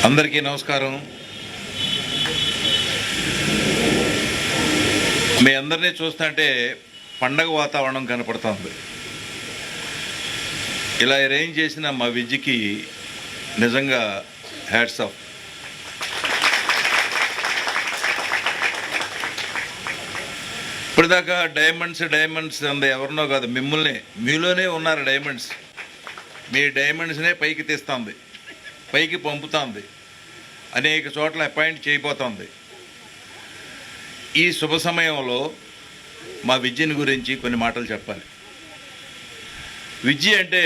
అందరికీ నమస్కారం. మీ అందరినీ చూస్తుంటే పండగ వాతావరణం కనపడుతుంది. ఇలా అరేంజ్ చేసిన మా విజ్జికి నిజంగా హ్యాట్స్ ఆఫ్. ఇప్పటిదాకా డైమండ్స్ అంద ఎవరినో కాదు, మిమ్మల్ని మీలోనే ఉన్నారు డైమండ్స్. మీ డైమండ్స్నే పైకి తీస్తుంది, పైకి పంపుతుంది, అనేక చోట్ల అపాయింట్ చేయబోతోంది. ఈ శుభ సమయంలో మా విద్యని గురించి కొన్ని మాటలు చెప్పాలి. విద్య అంటే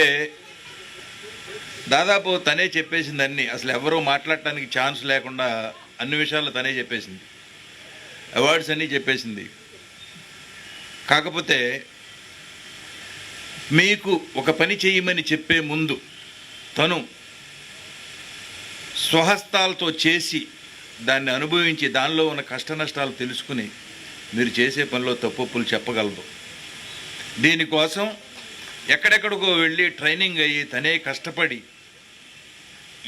దాదాపు తనే చెప్పేసింది అన్నీ. అసలు ఎవరూ మాట్లాడటానికి ఛాన్స్ లేకుండా అన్ని విషయాలు తనే చెప్పేసింది. అవార్డ్స్ అన్నీ చెప్పేసింది. కాకపోతే మీకు ఒక పని చేయమని చెప్పే ముందు తను స్వహస్తాలతో చేసి దాన్ని అనుభవించి దానిలో ఉన్న కష్ట నష్టాలు తెలుసుకుని మీరు చేసే పనిలో తప్పులు చెప్పగలదు. దీనికోసం ఎక్కడెక్కడికో వెళ్ళి ట్రైనింగ్ అయ్యి తనే కష్టపడి,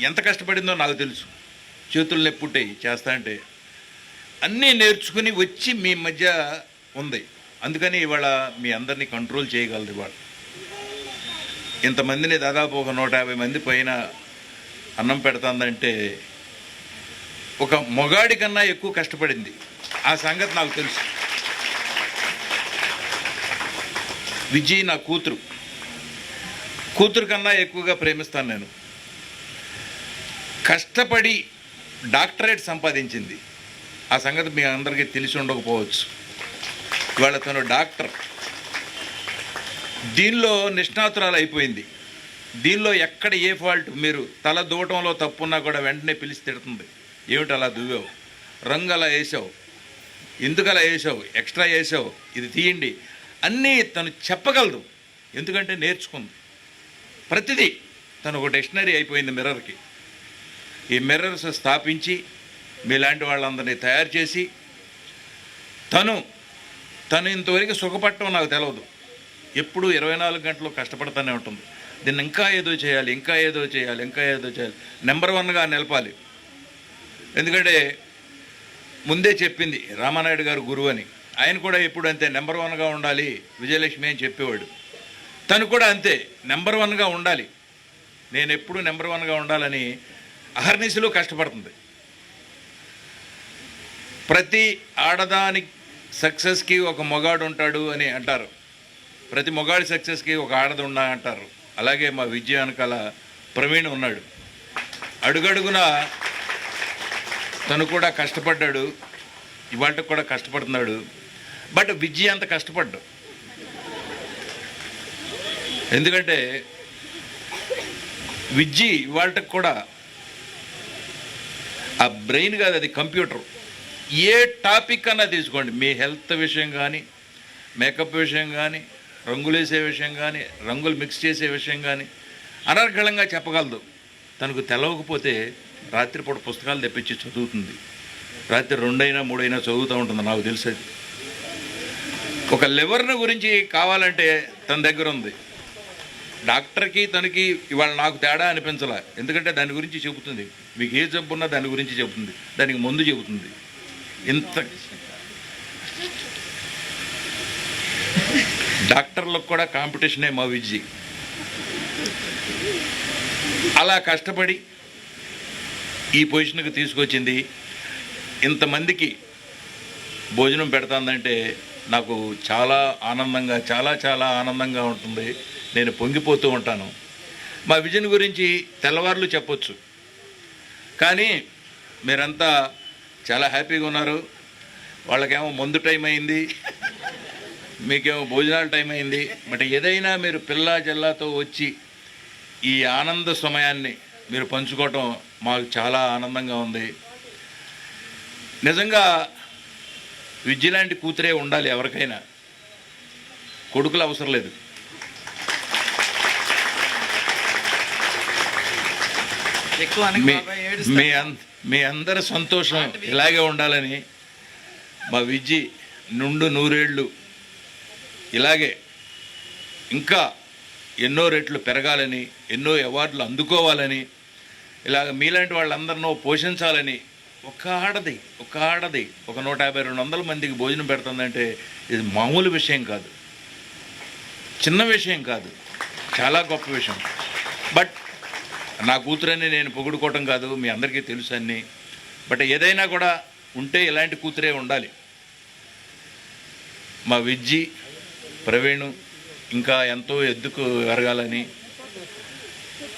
ఎంత కష్టపడిందో నాకు తెలుసు. చేతులు నెప్పుంటాయి చేస్తా అంటే అన్నీ నేర్చుకుని వచ్చి మీ మధ్య ఉంది. అందుకని ఇవాళ మీ అందరినీ కంట్రోల్ చేయగలదు. ఇవాళ ఇంతమందిని దాదాపు ఒక 150 మంది పైన అన్నం పెడుతుందంటే ఒక మొగాడి కన్నా ఎక్కువ కష్టపడింది. ఆ సంగతి నాకు తెలుసు. విజయ్ నా కూతురు కన్నా ఎక్కువగా ప్రేమిస్తాను నేను. కష్టపడి డాక్టరేట్ సంపాదించింది. ఆ సంగతి మీ అందరికీ తెలిసి ఉండకపోవచ్చు. ఇవాళ తను డాక్టర్. దీనిలో నిష్ణాతురాలు అయిపోయింది. దీనిలో ఎక్కడ ఏ ఫాల్ట్, మీరు తల దూవటంలో తప్పున్నా కూడా వెంటనే పిలిచి తిడుతుంది. ఏమిటి అలా దువ్వావు, రంగు అలా వేసావు, ఎందుకు అలా వేసావు, ఎక్స్ట్రా వేసావు, ఇది తీయండి, అన్నీ తను చెప్పగలదు. ఎందుకంటే నేర్చుకుంది ప్రతిదీ. తను ఒక డిక్షనరీ అయిపోయింది మిర్రర్కి. ఈ మిర్రర్స్ స్థాపించి మీలాంటి వాళ్ళందరినీ తయారు చేసి తను ఇంతవరకు సుఖపడటం నాకు తెలియదు. ఎప్పుడు 24 గంటలు కష్టపడుతూనే ఉంటుంది. దీన్ని ఇంకా ఏదో చేయాలి, నెంబర్ 1గా నిలపాలి. ఎందుకంటే ముందే చెప్పింది రామానాయుడు గారు గురువు అని. ఆయన కూడా ఎప్పుడు అంతే నెంబర్ 1గా ఉండాలి విజయలక్ష్మి అని చెప్పేవాడు. తను కూడా అంతే నెంబర్ 1గా ఉండాలి. నేను ఎప్పుడు నెంబర్ 1గా ఉండాలని అహర్నిశలో కష్టపడుతుంది. ప్రతి ఆడదాని సక్సెస్కి ఒక మొగాడు ఉంటాడు అని అంటారు. ప్రతి మొగాడి సక్సెస్కి ఒక ఆడది ఉన్నా అంటారు. అలాగే మా విజయ వెనకాల ప్రవీణ్ ఉన్నాడు. అడుగడుగున తను కూడా కష్టపడ్డాడు, ఇవాళకి కూడా కష్టపడుతున్నాడు. బట్ విజయ అంత కష్టపడ్డాడు. ఎందుకంటే విజయ్ ఇవాళకి కూడా ఆ బ్రెయిన్ కాదు, అది కంప్యూటర్. ఏ టాపిక్ అన్నా తీసుకోండి, మీ హెల్త్ విషయం కానీ, మేకప్ విషయం కానీ, రంగులు వేసే విషయం కానీ, రంగులు మిక్స్ చేసే విషయం కానీ అనర్గళంగా చెప్పగలదు. తనకు తెలవకపోతే రాత్రిపూట పుస్తకాలు తెప్పించి చదువుతుంది. రాత్రి 2 అయినా 3 అయినా చదువుతూ ఉంటుంది. నాకు తెలిసేది ఒక లివర్ని గురించి కావాలంటే తన దగ్గర ఉంది. డాక్టర్కి తనకి ఇవాళ నాకు తేడా అనిపించాల. ఎందుకంటే దాని గురించి చెబుతుంది. మీకు ఏ జబ్బు ఉన్నా దాని గురించి చెబుతుంది, దానికి ముందు చెబుతుంది. ఇంత డాక్టర్లకు కూడా కాంపిటీషనే మా విజయ్. అలా కష్టపడి ఈ పొజిషన్కి తీసుకొచ్చింది. ఇంతమందికి భోజనం పెడుతుందంటే నాకు చాలా ఆనందంగా, చాలా ఆనందంగా ఉంటుంది. నేను పొంగిపోతూ ఉంటాను. మా విజయ్ గురించి తెల్లవార్లు చెప్పొచ్చు, కానీ మీరంతా చాలా హ్యాపీగా ఉన్నారు. వాళ్ళకేమో మందు టైం అయింది, మీకేమో భోజనాల టైం అయింది. బట్ ఏదైనా మీరు పిల్లా జల్లాతో వచ్చి ఈ ఆనంద సమయాన్ని మీరు పంచుకోవటం మాకు చాలా ఆనందంగా ఉంది. నిజంగా విద్య లాంటి కూతురే ఉండాలి ఎవరికైనా. కొడుకులు అవసరం లేదు. మీ అందరి సంతోషం ఇలాగే ఉండాలని మా విజయ్ నుండు 100 ఏళ్ళు ఇలాగే ఇంకా ఎన్నో రెట్లు పెరగాలని, ఎన్నో అవార్డులు అందుకోవాలని ఇలాగ మీలాంటి వాళ్ళందరినో పోషించాలని ఒక ఆడది ఒక 150-200 మందికి భోజనం పెడుతుందంటే ఇది మామూలు విషయం కాదు, చిన్న విషయం కాదు, చాలా గొప్ప విషయం. బట్ నా కూతురని నేను పొగుడుకోవటం కాదు, మీ అందరికీ తెలుసు అన్నీ. బట్ ఏదైనా కూడా ఉంటే ఇలాంటి కూతురే ఉండాలి. మా విజ్జి, ప్రవీణ్ ఇంకా ఎంతో ఎద్దుకు ఎరగాలని.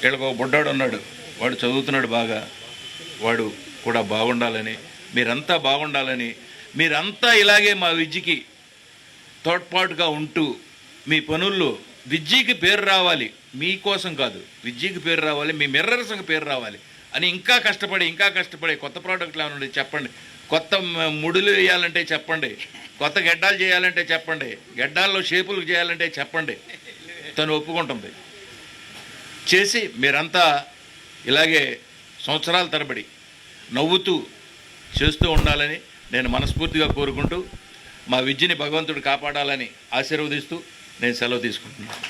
వీళ్ళకు ఒక బుడ్డాడు ఉన్నాడు, వాడు చదువుతున్నాడు బాగా, వాడు కూడా బాగుండాలని, మీరంతా బాగుండాలని, మీరంతా ఇలాగే మా విజ్జికి తోడ్పాటుగా ఉంటూ మీ పనుల్లో విజ్జికి పేరు రావాలి, మీకోసం కాదు, విజ్జికి పేరు రావాలి, మీ మిర్రర్స్కి పేరు రావాలి అని ఇంకా కష్టపడి కొత్త ప్రోడక్ట్లు ఏమైనా చెప్పండి, కొత్త ముడులు వేయాలంటే చెప్పండి, కొత్త గెడ్డాలు చేయాలంటే చెప్పండి, గెడ్డాల్లో షేపులు చేయాలంటే చెప్పండి, తను ఒప్పుకుంటుంది. చేసి మీరంతా ఇలాగే సంవత్సరాల తరబడి నవ్వుతూ చేస్తూ ఉండాలని నేను మనస్ఫూర్తిగా కోరుకుంటూ మా విద్యని భగవంతుడు కాపాడాలని ఆశీర్వదిస్తూ నేను సెలవు తీసుకుంటున్నాను.